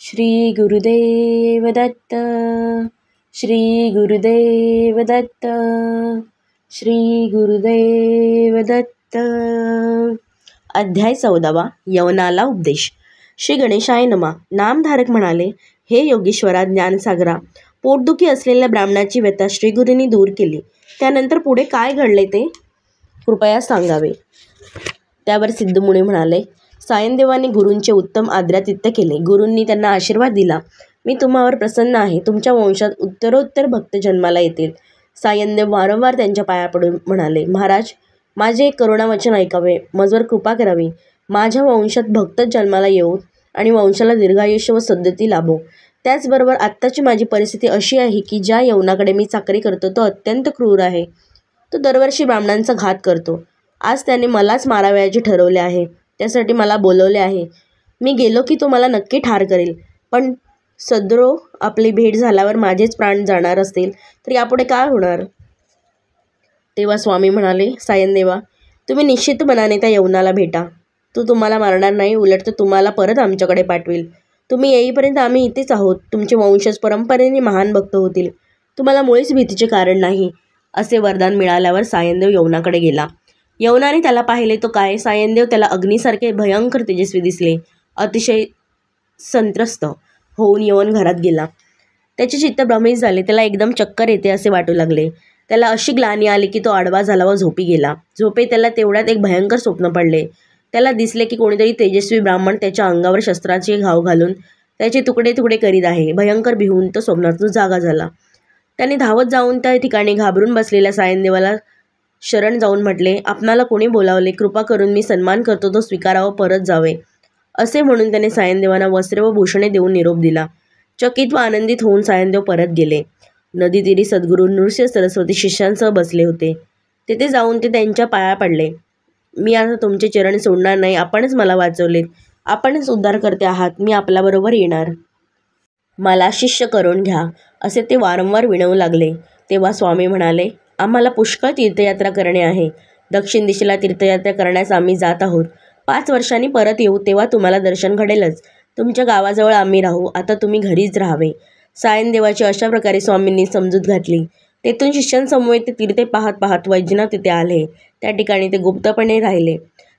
श्री गुरुदेव दत्त, श्री गुरुदेव दत्त, श्री गुरुदेव दत्त। अध्याय 14 यवनाला उपदेश। श्री गणेशाय नमः। नामधारक म्हणाले, हे योगेश्वरा ज्ञानसागरा, पोटदुखी असलेल्या ब्राह्मणाची व्यथा श्रीगुरूंनी दूर केली। त्यानंतर पुढे काय घडले ते कृपया सांगावे। त्यावर सिद्धमुनी म्हणाले, सायनदेवाने गुरूंचे उत्तम आदरातिथ्य केले। गुरूंनी त्यांना आशीर्वाद दिला, मी तुम्हावर प्रसन्न आहे। तुमच्या वंशात उत्तरोत्तर भक्त जन्माला येतील। सायनदेव वारंवार त्यांच्या पाया पडून म्हणाले, महाराज, माझे एक करुणावचन ऐकावे, मजवर कृपा करावी। माझ्या वंशात भक्तच जन्माला येवोत आणि वंशाला दीर्घायुष्य व सद्गती लाभो। त्याचबरोबर आत्ताची माझी परिस्थिती अशी आहे की ज्या यवनाकडे मी चाकरी करतो तो अत्यंत क्रूर आहे। तो दरवर्षी ब्राह्मणांचा घात करतो। आज त्याने मलाच मारावयाचे ठरवले आहे। त्यासाठी मला बोलवले आहे। मी गेलो की तो मला नक्की ठार करेल। पण सदरो आपली भेट झाल्यावर माझेच प्राण जाणार असतील तर यापुढे काय होणार? तेव्हा स्वामी म्हणाले, सायनदेवा, तुम्ही निश्चित मनाने त्या यवनाला भेटा। तो तुम्हाला मारणार नाही, उलट तो तुम्हाला परत आमच्याकडे पाठवेल। तुम्ही येईपर्यंत आम्ही इथेच आहोत। तुमचे वंशज परंपरेने महान भक्त होतील। तुम्हाला मुळीच भीतीचे कारण नाही। असे वरदान मिळाल्यावर सायनदेव यवनाकडे गेला। यवनाने त्याला पाहिले तो काय, सायनदेव त्याला अग्नीसारखे भयंकर तेजस्वी दिसले। अतिशय संत्रस्त होऊन यवन घरात गेला। त्याचे चित्त भ्रमित झाले। त्याला एकदम चक्कर येते असे वाटू लागले। त्याला अशी ग्लानी आली की तो आडवा झाला व झोपी गेला। झोपेत त्याला तेवढ्यात एक भयंकर स्वप्न पडले। त्याला दिसले की कोणीतरी तेजस्वी ब्राह्मण त्याच्या अंगावर शस्त्राचे घाव घालून त्याचे तुकडे तुकडे करीत आहे। भयंकर भिवून तो स्वप्नातून जागा झाला। त्याने धावत जाऊन त्या ठिकाणी घाबरून बसलेल्या सायनदेवाला शरण जाऊन म्हटले, आपणाला कोणी बोलावले? कृपा करून मी सन्मान करतो तो स्वीकारावं, परत जावे। असे म्हणून त्याने सायनदेवांना वस्त्रे व भूषणे देऊन निरोप दिला। चकित व आनंदित होऊन सायनदेव परत गेले। नदीतीरी सद्गुरू नृसिंह सरस्वती शिष्यांसह बसले होते। तेथे जाऊन ते त्यांच्या पाया पडले। मी आता तुमचे चरण सोडणार नाही। आपणच मला वाचवलेत। आपणच उद्धारकर्ते आहात। मी आपल्याबरोबर येणार। मला शिष्य करून घ्या, असे ते वारंवार विनवू लागले। तेव्हा स्वामी म्हणाले, आम्हाला पुष्कळ तीर्थयात्रा करणे आहे। दक्षिण दिशेला तीर्थयात्रा करण्यास आम्ही जात आहोत। 5 वर्षांनी परत येऊ तेव्हा तुम्हाला दर्शन घडेलच। तुमच्या गावाजवळ आम्ही राहू। आता तुम्ही घरीच राहावे। सायनदेवाची अशा प्रकारे स्वामींनी समजूत घातली। तेथून शिष्यांसमवेत ते तीर्थे पाहत पाहत वैजनाथ तिथे आले। त्या ठिकाणी ते गुप्तपणे राहिले।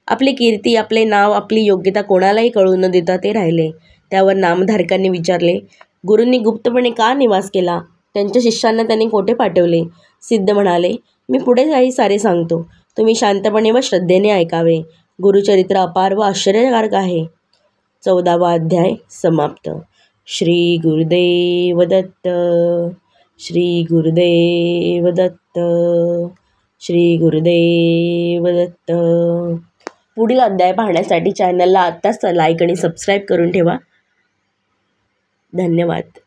आपली कीर्ती, आपले नाव, आपली योग्यता कोणालाही कळू न देता ते राहिले। त्यावर नामधारकांनी विचारले, गुरूंनी गुप्तपणे का निवास केला? त्यांच्या शिष्यांना त्यांनी कोठे पाठवले? सिद्ध म्हणाले, मी पुढे काही सारे सांगतो। तुम्ही शांतपणे व श्रद्धेने ऐकावे। गुरुचरित्र अपार व आश्चर्यकारक आहे। 14वा अध्याय समाप्त। श्री गुरुदेव दत्त, श्री गुरुदेव दत्त, श्री गुरुदेव दत्त। पुढील अध्याय पाहण्यासाठी चॅनलला आत्ताच लाईक आणि सबस्क्राईब करून ठेवा। धन्यवाद।